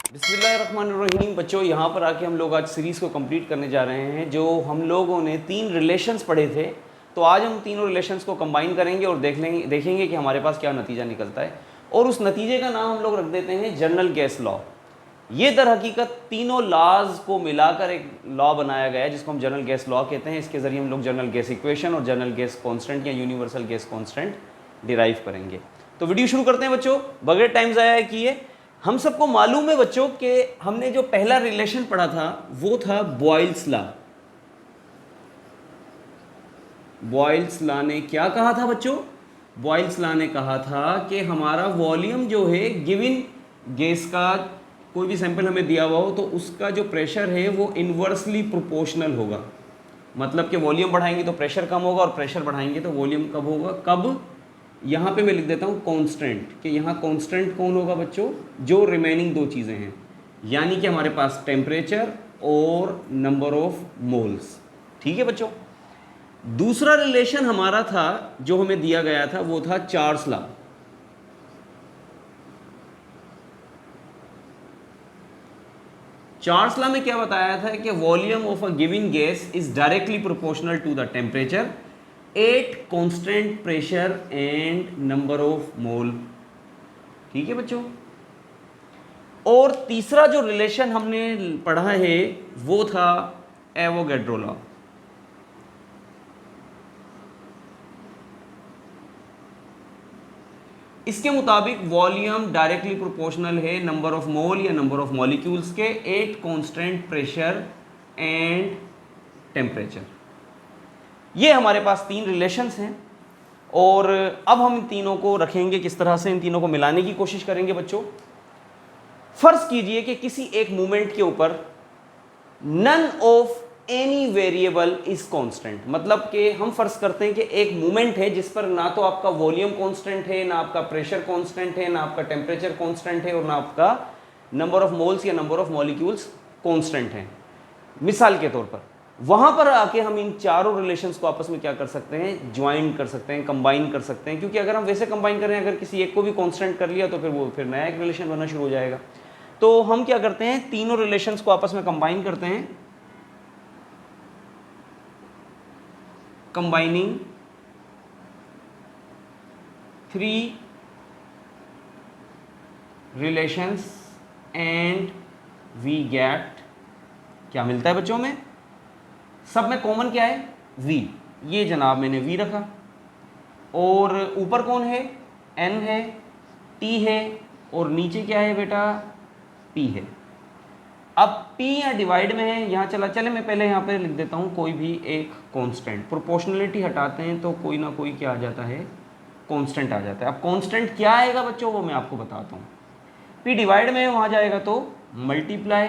बिस्मिल्लाहिर्रहमानिर्रहीम। बच्चों, यहाँ पर आके हम लोग आज सीरीज़ को कंप्लीट करने जा रहे हैं। जो हम लोगों ने 3 रिलेशंस पढ़े थे, तो आज हम तीनों रिलेशंस को कंबाइन करेंगे और देखेंगे कि हमारे पास क्या नतीजा निकलता है। और उस नतीजे का नाम हम लोग रख देते हैं जनरल गैस लॉ। ये दर हकीकत तीनों लॉज को मिलाकर एक लॉ बनाया गया है जिसको हम जनरल गैस लॉ कहते हैं। इसके ज़रिए हम लोग जनरल गैस इक्वेशन और जनरल गैस कॉन्स्टेंट या यूनिवर्सल गैस कॉन्स्टेंट डिराइव करेंगे। तो वीडियो शुरू करते हैं बच्चों, बगैर टाइम ज़ाया किए। हम सबको मालूम है बच्चों कि हमने जो पहला रिलेशन पढ़ा था वो था बॉयल्स लॉ। बॉयल्स लॉ ने क्या कहा था बच्चों? बॉयल्स लॉ ने कहा था कि हमारा वॉल्यूम जो है गिवन गैस का, कोई भी सैंपल हमें दिया हुआ हो तो उसका जो प्रेशर है वो इन्वर्सली प्रोपोर्शनल होगा। मतलब कि वॉल्यूम बढ़ाएंगे तो प्रेशर कम होगा और प्रेशर बढ़ाएंगे तो वॉल्यूम कब होगा? कब? यहाँ पे मैं लिख देता हूँ कांस्टेंट, कि यहाँ कांस्टेंट कौन होगा बच्चों? जो रिमेनिंग दो चीज़ें हैं, यानी कि हमारे पास टेम्परेचर और नंबर ऑफ मोल्स। ठीक है बच्चों। दूसरा रिलेशन हमारा था जो हमें दिया गया था वो था चार्ल्स लॉ। चार्ल्स लॉ में क्या बताया था कि volume of a given gas is directly proportional to the temperature at constant pressure and number of mole. ठीक है बच्चों। और तीसरा जो रिलेशन हमने पढ़ा है वो था एवोगैड्रो लॉ। इसके मुताबिक वॉल्यूम डायरेक्टली प्रोपोर्शनल है नंबर ऑफ मोल या नंबर ऑफ मॉलिक्यूल्स के eight constant pressure and temperature. ये हमारे पास 3 रिलेशंस हैं और अब हम इन तीनों को रखेंगे किस तरह से, इन तीनों को मिलाने की कोशिश करेंगे बच्चों। फर्ज कीजिए कि किसी एक मोमेंट के ऊपर none of any variable is constant. मतलब कि हम फर्ज करते हैं कि एक मोमेंट है जिस पर ना तो आपका वॉल्यूम कांस्टेंट है, ना आपका प्रेशर कांस्टेंट है, ना आपका टेम्परेचर कांस्टेंट है और ना आपका नंबर ऑफ मोल्स या नंबर ऑफ मॉलिक्यूल्स कांस्टेंट है। मिसाल के तौर पर वहां पर आके हम इन चारों रिलेशंस को आपस में क्या कर सकते हैं? ज्वाइन कर सकते हैं, कंबाइन कर सकते हैं। क्योंकि अगर हम वैसे कंबाइन करें, अगर किसी एक को भी कांस्टेंट कर लिया तो फिर नया एक रिलेशन बनना शुरू हो जाएगा। तो हम क्या करते हैं? तीनों रिलेशंस को आपस में कंबाइन करते हैं। Combining 3 relations and we get, क्या मिलता है बच्चों में? सब में कॉमन क्या है? v। ये जनाब मैंने v रखा और ऊपर कौन है? n है, t है और नीचे क्या है बेटा? p है। अब p या डिवाइड में है, यहाँ चले मैं पहले यहाँ पे लिख देता हूँ कोई भी एक कांस्टेंट। प्रोपोर्शनलिटी हटाते हैं तो कोई ना कोई क्या आ जाता है? कांस्टेंट आ जाता है। अब कांस्टेंट क्या आएगा बच्चों वो मैं आपको बताता हूँ। p डिवाइड में है, वहाँ जाएगा तो मल्टीप्लाई,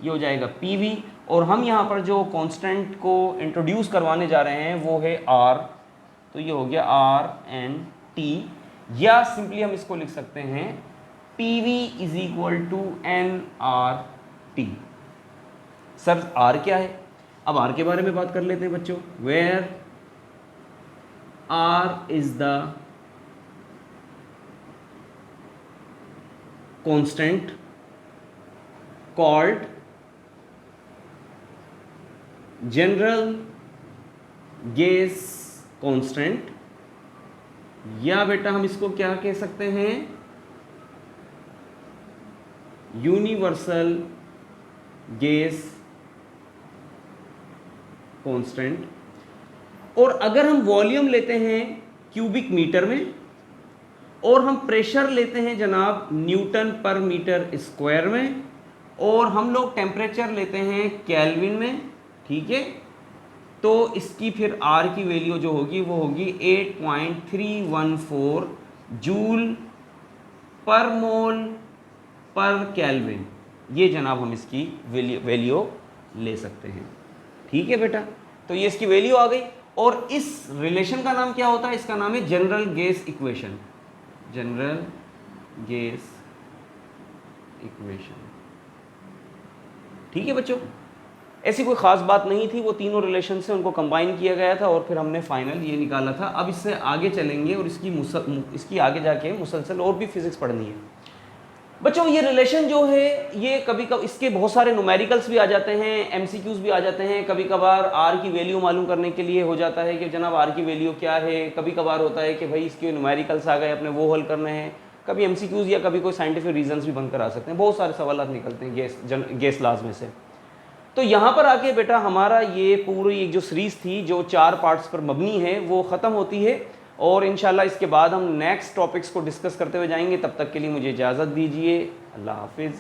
ये हो जाएगा pv। और हम यहाँ पर जो कांस्टेंट को इंट्रोड्यूस करवाने जा रहे हैं वो है r, तो ये हो गया r/n/t। या सिंपली हम इसको लिख सकते हैं pv is equal to nRT। Sir r क्या है? अब r के बारे में बात कर लेते हैं बच्चों। Where r is the constant called general gas constant, या बेटा हम इसको क्या कह सकते हैं? Universal gas constant. और अगर हम वॉल्यूम लेते हैं क्यूबिक मीटर में और हम प्रेशर लेते हैं जनाब न्यूटन पर मीटर स्क्वायर में और हम लोग टेम्परेचर लेते हैं केल्विन में, ठीक है, तो इसकी फिर R की वैल्यू जो होगी वो होगी 8.314 जूल पर मोल पर केल्विन। ये जनाब हम इसकी वैल्यू ले सकते हैं। ठीक है बेटा, तो ये इसकी वैल्यू आ गई। और इस रिलेशन का नाम क्या होता है? इसका नाम है general gas equation. General gas equation. ठीक है बच्चों, ऐसी कोई ख़ास बात नहीं थी। वो तीनों रिलेशन से उनको कंबाइन किया गया था और फिर हमने फाइनल ये निकाला था। अब इससे आगे चलेंगे और इसकी आगे जाके मुसलसल और भी फिज़िक्स पढ़नी है। बच्चों ये रिलेशन जो है ये कभी कभी इसके बहुत सारे न्यूमेरिकल्स भी आ जाते हैं, एमसीक्यूज भी आ जाते हैं, कभी कभार आर की वैल्यू मालूम करने के लिए हो जाता है कि जनाब आर की वैल्यू क्या है, कभी कभार होता है कि भाई इसके न्यूमेरिकल्स आ गए अपने वो हल करने हैं, कभी एमसीक्यूज या कभी कोई साइंटिफिक रीजंस भी बनकर आ सकते हैं, बहुत सारे सवाल निकलते हैं गैस लाज में से। तो यहाँ पर आके बेटा हमारा ये पूरी एक जो सीरीज़ थी जो 4 पार्ट्स पर मबनी है वो ख़त्म होती है, और इंशाल्लाह इसके बाद हम नेक्स्ट टॉपिक्स को डिस्कस करते हुए जाएंगे। तब तक के लिए मुझे इजाज़त दीजिए, अल्लाह हाफिज़।